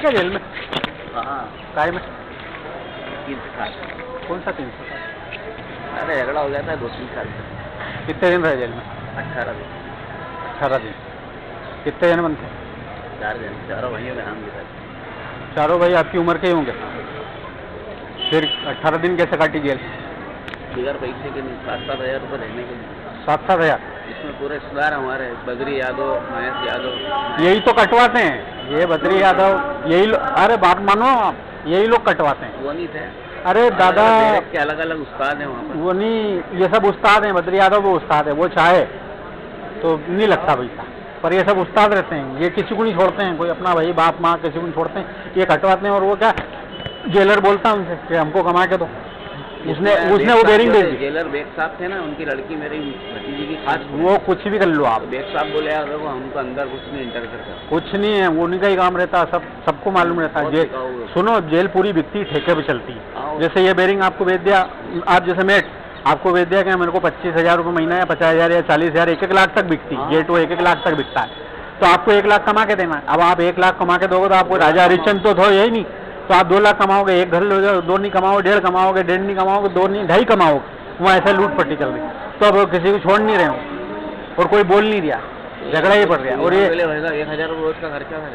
क्या जेल में? हाँ, काय में? 3 साल। कौन सा 300 साल? अरे झगड़ा हो गया था 2-3 साल से। कितने दिन रहे जेल में? 18 दिन। 18 दिन। कितने जन बनते? 4 जन, चारों भाइयों का नाम लिखा था। चारों भाई आपकी उम्र के ही होंगे। फिर 18 दिन कैसे काटी जेल? बिगर पैसे के नहीं, 7-7 हज़ार रुपये रहने के लिए। 7-7 हज़ार? इसमें पूरे रिश्तेदार हमारे, बद्री यादव, महेश यादव। यही तो कटवाते हैं, ये बद्री यादव, यही लोग। अरे बात मानो आप, यही लोग कटवाते हैं। वो नहीं थे। अरे दादा, के अलग अलग उस्ताद हैं वहाँ पर। वो नहीं, ये सब उस्ताद हैं। बद्री यादव वो उस्ताद है, वो चाहे तो नहीं लगता पैसा, पर ये सब उस्ताद रहते हैं। ये किसी को नहीं छोड़ते हैं, कोई अपना भाई बाप माँ किसी को नहीं छोड़ते हैं, ये कटवाते हैं। और वो क्या, जेलर बोलता है उनसे कि हमको कमा के दो। उसने वो बेरिंग दे दी। जेलर बेग साहब थे ना, उनकी लड़की मेरी भतीजी की खास। वो कुछ भी कर लो आप। बेग साहब बोले यार वो हमको अंदर कुछ नहीं इंटर करता। कुछ नहीं है, वो उन्हीं का ही काम रहता है, सबको मालूम रहता है। जेल सुनो, जेल पूरी बिकती ठेके पे चलती है। जैसे ये बेरिंग आपको बेच दिया, आप जैसे मेट आपको बेच दिया कि मेरे को 25,000 रुपये महीना या 50,000 या 40,000, 1-1 लाख तक बिकती है। गेट वो 1-1 लाख तक बिकता है, तो आपको 1 लाख कमा के देना है। अब आप 1 लाख कमा के दोगे तो आपको राजा हरिश्चंद्र तो यही नहीं, तो आप 2 लाख कमाओगे, 1 घर ले जाओ, 2 नहीं कमाओगे, 1.5 कमाओगे, 1.5 नहीं कमाओगे, 2 नहीं 2.5 कमाओगे। वहाँ ऐसे लूट पट्टी चल रही, तो अब किसी को छोड़ नहीं रहे हो और कोई बोल नहीं दिया, झगड़ा ही पड़ रहा। और ये 1,000 रोज का खर्चा था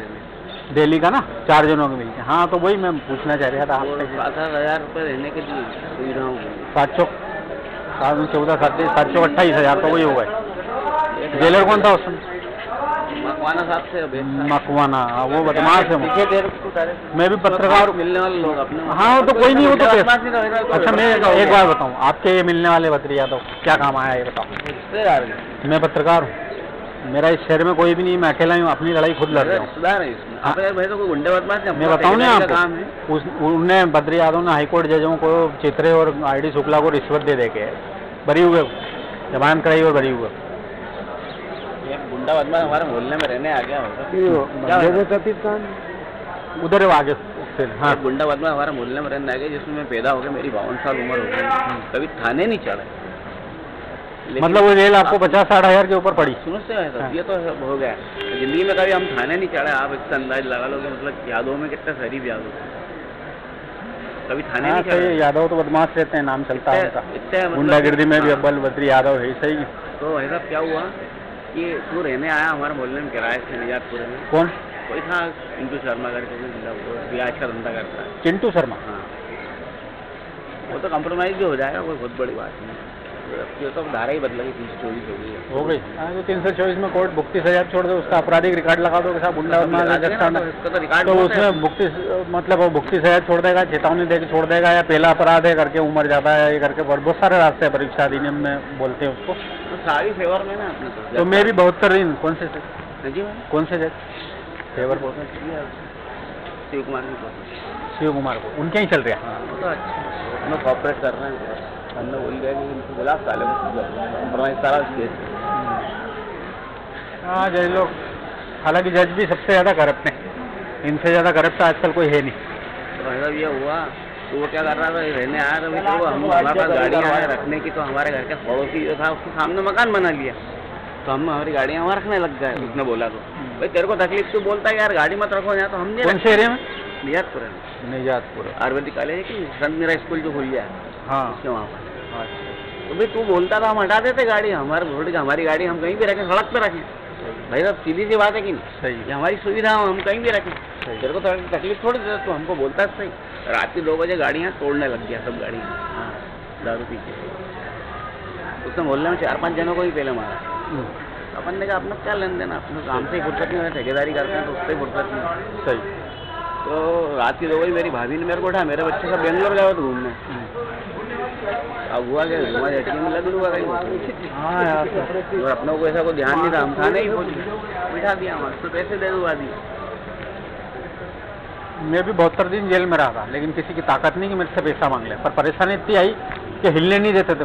दिल्ली का ना, 4 जनों के मिलके। हाँ, तो वही मैं पूछना चाह रहा था आपसे। 7,000 रुपये रहने के लिए सुविधाओं के लिए। 7-14-7-28,000 तो वही हो गए। जेलर कौन था उसमें? मकवाना साहब से। मकवाना, वो बदमाश है। मैं भी पत्रकार, मिलने वाले लोग अपने। हाँ, तो कोई नहीं, वो तो अच्छा, मैं एक बार बताऊँ, आपके ये मिलने वाले बद्री यादव क्या काम आया ये बताओ। मैं पत्रकार हूँ, मेरा इस शहर में कोई भी नहीं, मैं अकेला ही हूँ, अपनी लड़ाई खुद लड़ रहा हूँ। मैं बताऊँ ना आपको, उनने बद्री यादव ने हाईकोर्ट जजों को, चित्रे और ID शुक्ला को रिश्वत दे के बरी हुए, जमानत कराई और बरी हुए। गुंडा बदमाश हमारे मोहल्ले में रहने आ गया होगा। उधर है आगे। हाँ, गुंडा बदमाश हमारे मोहल्ले में रहने आ गया, जिसमें मैं पैदा हो गया, मेरी 52 साल उम्र हो गई, कभी थाने नहीं चढ़ा। मतलब वो जेल आपको 50-60 हज़ार के ऊपर पड़ी? सुनो से ये तो हो गया, जिंदगी में कभी हम थाने नहीं चढ़े। आप इससे अंदाज लगा लो कि मतलब यादव में कितना शरीफ यादव, कभी थाने नहीं चढ़े। यादव तो बदमाश रहते हैं, नाम चलता है उनका। गुंडागिर्दी में भी अव्वल बद्री यादव है। सही। तो ऐसा क्या हुआ कि तू रहने आया हमारे मोहल्ले में किराए से निजातपुर में। कौन? कोई था चिंटू शर्मा करके, ब्याज का धंधा करता है। चिंटू शर्मा? हाँ, वो तो कंप्रोमाइज भी हो जाएगा, कोई बहुत बड़ी बात नहीं। तो धारा ही बदलेगी, 324 हो गई हो गई। हाँ, तो 324 में कोर्ट भुक्ति सजा छोड़ दो, उसका आपराधिक रिकॉर्ड लगा दो, साहब गुंडा तो उसमें भुक्ति, मतलब वो भुक्ति सजा छोड़ देगा, चेतावनी देकर छोड़ देगा, या पहला अपराध है करके उम्र ज़्यादा है ये करके, बहुत सारे रास्ते हैं, परीक्षा अधिनियम में बोलते हैं उसको। सारी फेवर में ना अपने तो मैं भी 72 दिन। कौन से जी, कौन से जज फेवर? शिव कुमार को उनके ही चल रहे हैं। तो अच्छा कॉपरेट कर रहे हैं, हमने बोल गया कि इनको बुला साले सारा केस। हाँ, जज लोग, हालांकि जज भी सबसे ज़्यादा करप्ट हैं, इनसे ज़्यादा करप्ट आजकल कोई है नहीं। तो ऐसा ये हुआ, तो वो क्या कर रहा था, रहने आया था, तो हमारे पास गाड़ियाँ रखने की, तो हमारे घर के पड़ोसी जो था उसके सामने मकान बना लिया, तो हम हमारी गाड़ियाँ वहाँ रखने लग गए। उसने बोला तो भाई तेरे को तकलीफ क्यों, बोलता है यार गाड़ी मत रखो यहाँ, तो हमने। कौन से एरिया में? निजातपुर आयुर्वेदिक कॉलेज है कि संत मेरा स्कूल जो खुल गया। हाँ, उसके वहाँ पर। तो भाई तू बोलता था, हम हटा देते गाड़ी, हमारी गाड़ी हम कहीं भी रखें, सड़क पे रखें। भाई साहब सीधी सी बात है कि नहीं? सही। ये हमारी सुविधा हम कहीं भी रखें, तेरे को तकलीफ थोड़ी देता, तो हमको बोलता है। सही। रात के 2 बजे गाड़ियाँ तोड़ने लग गया, सब गाड़ियाँ। हाँ, दारू पी के उसने मोहल्ले में 4-5 जनों को ही पहले मारा। अपन ने कहा अपना क्या लेन देना, अपने काम से ही फुर्सत नहीं है, ठेकेदारी करते हैं तो उससे ही फुर्सत नहीं। सही। तो रात की 2 बजे मेरी भाभी ने मेरे को उठा, मेरे बच्चे सब बेंगलोर गए थे घूमने। अब हुआ क्या, हमारे ATM में लग लूँगा कहीं। हाँ यार, और अपनों को ऐसा कोई ध्यान नहीं था, हम थाने ही पहुँच गए, बिठा दिया हमारे, तो पैसे दे दूँगा दी। मैं भी 72 दिन जेल में रहा था, लेकिन किसी की ताकत नहीं कि मेरे से पैसा मांग ले। पर परेशानी इतनी आई कि हिलने नहीं देते थे,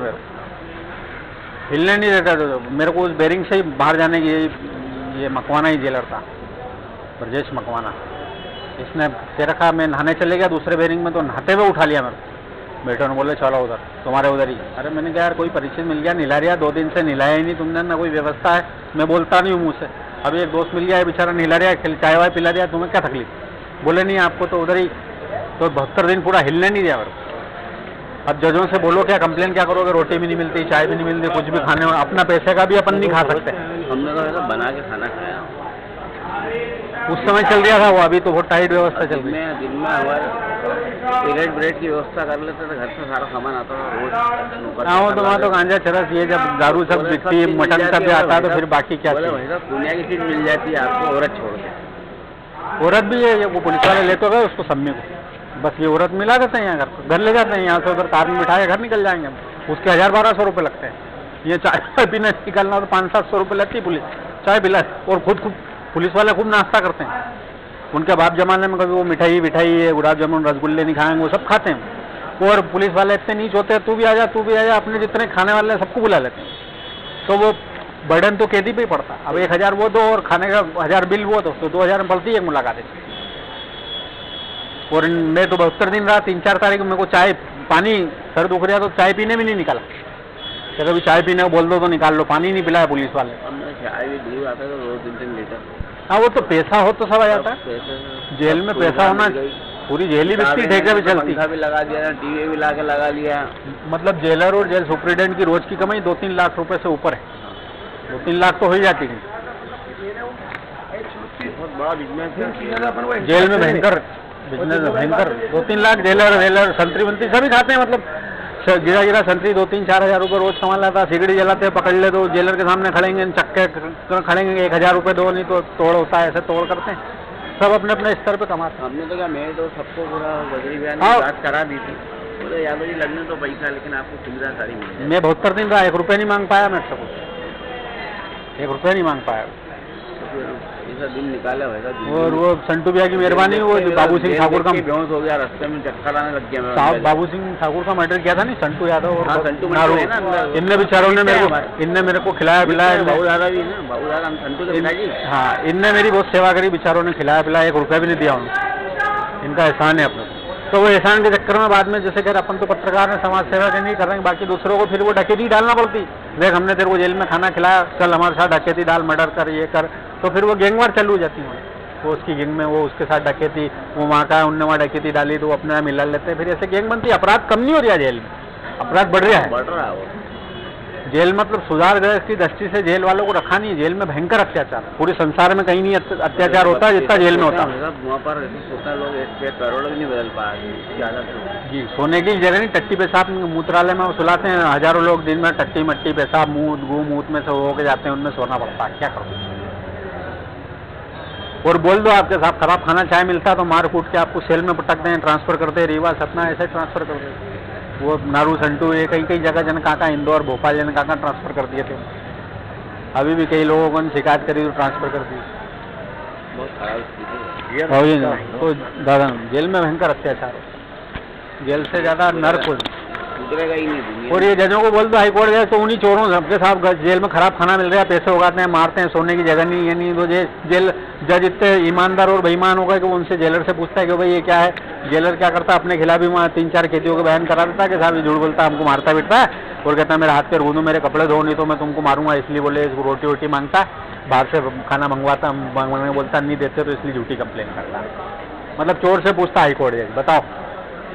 हिलने नहीं देता था। मेरे को उस बेरिंग से ही बाहर जाने की, ये मकवाना ही जेलर था, ब्रजेश मकवाना, इसने दे रखा। मैं नहाने चले गया दूसरे बेरिंग में, तो नहाते हुए उठा लिया मेरे को। बेटे ने बोले चलो उधर, तुम्हारे उधर ही। अरे मैंने कहा यार कोई परिचित मिल गया, निला रिया, 2 दिन से निलाया ही नहीं तुमने, ना कोई व्यवस्था है। मैं बोलता नहीं हूँ मुँह से, अभी एक दोस्त मिल गया है बेचारा निला रिया, चाय वाय पिला दिया, तुम्हें क्या तकलीफ? बोले नहीं आपको तो उधर ही, तो 72 दिन पूरा हिलने नहीं दिया मेरे को। अब जजों से बोलो क्या, कंप्लेन क्या करोगे, रोटी भी नहीं मिलती, चाय भी नहीं मिलती, कुछ भी खाने में अपना पैसे का भी अपन नहीं खा सकते। हमने तो ऐसा बना के खाना खाया। उस समय चल रहा था वो, अभी तो बहुत टाइट व्यवस्था चल रही है। दिन में हमारे सिगरेट ब्रेड की व्यवस्था कर लेते थे, घर से सारा सामान आता था रोज। हाँ, वो तो वहाँ तो गांजा चरस ये जब दारू सब बिकती है, मटन सब भी आता है, तो फिर बाकी क्या बोले भाई साहब दुनिया की चीज मिल जाती है आपको, औरत छोड़ के। औरत भी है, वो पुलिस वाले लेते गए उसको सम्मी को, बस ये औरत मिला देते हैं यहाँ घर ले जाते हैं, यहाँ से उधर कार में बिठा के घर निकल जाएंगे। उसके 1000-1200 रुपये लगते हैं। ये चाय पीने निकलना तो 500-700 रुपये लगती है पुलिस, चाय पिला। और खुद पुलिस वाले खूब नाश्ता करते हैं। उनके बाप जमाने में कभी वो मिठाई है, गुलाब जामुन रसगुल्ले नहीं खाएंगे, वो सब खाते हैं। और पुलिस वाले इतने नीच होते हैं, तू भी आ जा, अपने जितने खाने वाले हैं सबको बुला लेते हैं। तो वो बर्डन तो कैदी पे ही पड़ता। अब 1000 वो दो और खाने का 1000 बिल वो दो, तो 2000 में पड़ती है एक मुलाकात। और मैं तो 72 दिन रहा, 3-4 तारीख मेरे को चाय पानी सर दुख रहा तो चाय पीने भी नहीं निकाला। तो कभी चाय पीने को बोल दो तो निकाल लो, पानी नहीं पिलाया पुलिस वाले। चाय भी दूध आता है तो 2-3 लीटर। हाँ, वो तो पैसा हो तो सब आ जाता है। जेल में पैसा होना, पूरी जेल ही बिकती, ठेके भी चलती। पंखा भी लगा दिया, टीवी भी लगा लिया। मतलब जेलर और जेल सुप्रिटेंडेंट की रोज की कमाई 2-3 लाख रुपए से ऊपर है। 2-3 लाख तो हो ही जाती है। बहुत बड़ा बिजनेस जेल में भयंकर बिजनेस, भयंकर 2-3 लाख जेलर संतरी बनती सभी खाते हैं। मतलब गिरा संतरी 2-3-4 हज़ार रुपये रोज कमा लाता। सिगड़ी जलाते पकड़ ले तो जेलर के सामने खड़ेंगे, चक्के खड़ेंगे, 1000 रुपये दो, नहीं तो तोड़ होता है, ऐसे तोड़ करते हैं। सब अपने अपने स्तर पे कमाते हैं। हमने तो क्या, मैं तो सबको पूरा बजरी बयान बात करा दी थी। बोले यादव जी लगने तो पैसा, लेकिन आपको सुविधा सारी मिल जाए। मैं 72 दिन रहा, 1 रुपये नहीं मांग पाया मैं सबको, 1 रुपये नहीं मांग पाया। ऐसा दिन निकाला होगा। और वो संटू भैया की मेहरबानी, वो बाबू सिंह ठाकुर का बेहोश हो गया, रास्ते में चक्कर आने लग गया। बाबू सिंह ठाकुर का मर्डर किया था नहीं, संटू यादव और संटू नारू, इनने बेचारों ने मेरे को खिलाया पिलाया। बाबू दादा भी है, बाबू दादा संटू के पिताजी। हाँ, इनने मेरी बहुत सेवा करी, बेचारों ने खिलाया पिलाया, 1 रुपया भी नहीं दिया उन्होंने। इनका एहसान है अपने। तो वो एहसान के चक्कर में बाद में जैसे कह अपन तो पत्रकार हैं, समाज सेवा के नहीं कर रहे हैं, बाकी दूसरों को फिर वो डकैती डालना पड़ती। देख हमने तेरे को जेल में खाना खिलाया, चल हमारे साथ डकैती डाल, मर्डर कर, ये कर। तो फिर वो गैंगवार चालू हो जाती है। वो उसकी गैंग में वो उसके साथ डकैती, वो वहाँ का उनने वहाँ डकैती डाली तो वो अपने मिला लेते हैं, फिर ऐसे गैंग बनती है। अपराध कम नहीं हो रहा जेल में, अपराध बढ़ रहा है। जेल मतलब सुधार गृह की दृष्टि से जेल वालों को रखा नहीं है। जेल में भयंकर अत्याचार, पूरे संसार में कहीं नहीं अत्याचार होता है जितना जेल में होता है। वहाँ पर लोग 1 करोड़ भी नहीं बदल पा ज़्यादा जी। सोने की जगह नहीं, टट्टी पेशाब मूत्रालय में सुलाते हैं हजारों लोग दिन में, टट्टी मट्टी पेशाब मूत में से होके जाते हैं, उनमें सोना पड़ता है। क्या करो? और बोल दो आपके साथ खराब खाना चाय मिलता है तो मार कूट के आपको सेल में पटक दें, ट्रांसफर करते हैं, रीवा सतना ऐसे ट्रांसफर कर देते। वो नारू संटू ये कई जगह जन काका, इंदौर भोपाल जन काका ट्रांसफर कर दिए थे। अभी भी कई लोगों को शिकायत करी तो ट्रांसफर कर दी। बहुत खराब स्थिति। तो दादा जेल में भयंकर अत्याचार, जेल से ज़्यादा नर्क हो। ही नहीं। और ये जजों को बोल दो हाईकोर्ट गए तो उन्हीं चोरों सबके साथ जेल में खराब खाना मिल रहा है, पैसे उगाते हैं, मारते हैं, सोने की जगह नहीं, ये नहीं। तो जेल जज इतने ईमानदार और बेईमान होगा कि वो उनसे जेलर से पूछता है कि भाई ये क्या है। जेलर क्या करता है, अपने खिलाफ भी वहाँ 3-4 कैदियों को बयान करा देता है कि साहब ये झूठ बोलता है, हमको मारता पीटता है, और कहता है मेरे हाथ पैर गूंदो, मेरे कपड़े धो, नहीं तो मैं तुमको मारूंगा। इसलिए बोले रोटी वोटी मांगता है, बाहर से खाना मंगवाता, मंगवाने बोलता नहीं देते तो इसलिए झूठी कंप्लेन करता है। मतलब चोर से पूछता हाईकोर्ट जज, बताओ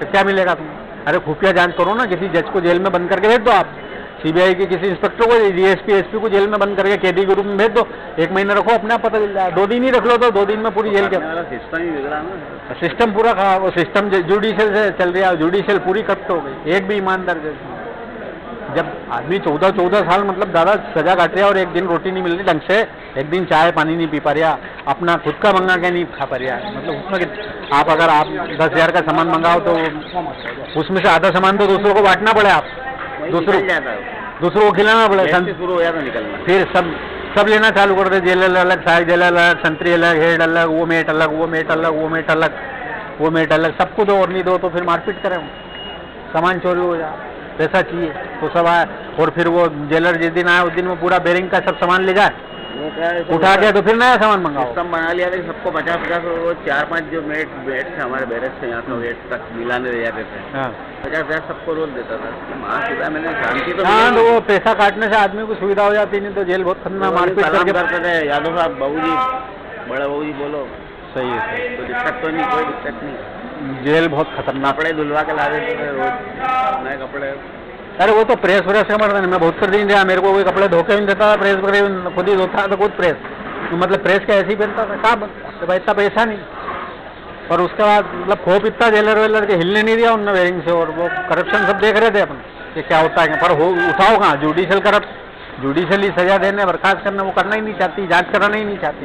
तो क्या मिलेगा तुम? अरे खुफिया जांच करो ना, किसी जज को जेल में बंद करके भेज दो आप, सीबीआई के किसी इंस्पेक्टर को, डीएसपी एसपी को जेल में बंद करके कैदी के रूप में भेज दो, 1 महीना रखो, अपने आप पता चल जाए। 2 दिन ही रख लो तो 2 दिन में पूरी जेल के सिस्टम ही बिगड़ा ना, सिस्टम पूरा खराब। वो सिस्टम जुडिशियल से चल रहा है, जुडिशियल पूरी खत्म हो गई, एक भी ईमानदार जज। जब आदमी 14 साल मतलब दादा सजा काट रहा है और 1 दिन रोटी नहीं मिल रही ढंग से, 1 दिन चाय पानी नहीं पी पा रहा, अपना खुद का मंगा के नहीं खा पा रहा है। मतलब उसमें आप अगर आप 10,000 का सामान मंगाओ तो उसमें से आधा सामान तो दूसरों को बांटना पड़े, आप दूसरों को खिलाना पड़े, शुरू हो जाता निकलना। फिर सब लेना चालू कर दे, जेलर अलग, साइड जेलर अलग, संतरी अलग, हेड अलग, वो मेट अलग, वो मेट अलग, वो मेट अलग, वो मेट अलग, सबको दो और नहीं दो तो फिर मारपीट करें, सामान चोरी हो जाए, पैसा चाहिए तो सब आए। और फिर वो जेलर जिस दिन आया उस दिन वो पूरा बेरिंग का सब सामान ले जाए, उठा गया तो फिर नया सामान मंगाओ। सिस्टम बना लिया था कि सबको 50-50 वो 4-5 जो मेट थे हमारे बैरक से यहाँ से वेट तक मिलाने ले जाते थे, 50,000 सबको रोज देता था। वहाँ मैंने शांति तो हाँ, तो वो पैसा काटने से आदमी को सुविधा हो जाती, नहीं तो जेल बहुत खतरनाक मारपीट करके करते थे। यादव साहब, बाबू जी, बड़ा बाबू जी बोलो, सही है, सही। तो दिक्कत तो नहीं, कोई दिक्कत नहीं। जेल बहुत खतरनाक। कपड़े धुलवा के ला देते हैं रोज नए कपड़े। अरे वो तो प्रेस व्रेस का मर्द है, मैं बहुत कर दिन दिया, मेरे को कोई कपड़े धोके भी नहीं देता था, प्रेस वगैरह खुद ही धोता था, खुद प्रेस, मतलब प्रेस का ऐसे ही पहनता था। कहाँ तो भाई इतना पैसा नहीं। और उसके बाद मतलब खोप इतना जेलर वेलर के हिलने नहीं दिया उनने वेरिंग से, और वो करप्शन सब देख रहे थे अपन कि क्या होता है, पर हो उठाओ कहाँ, जुडिशियल करप्ट, जुडिशियली सजा देने बर्खास्त करने वो करना ही नहीं चाहती, जांच कराना ही नहीं चाहती।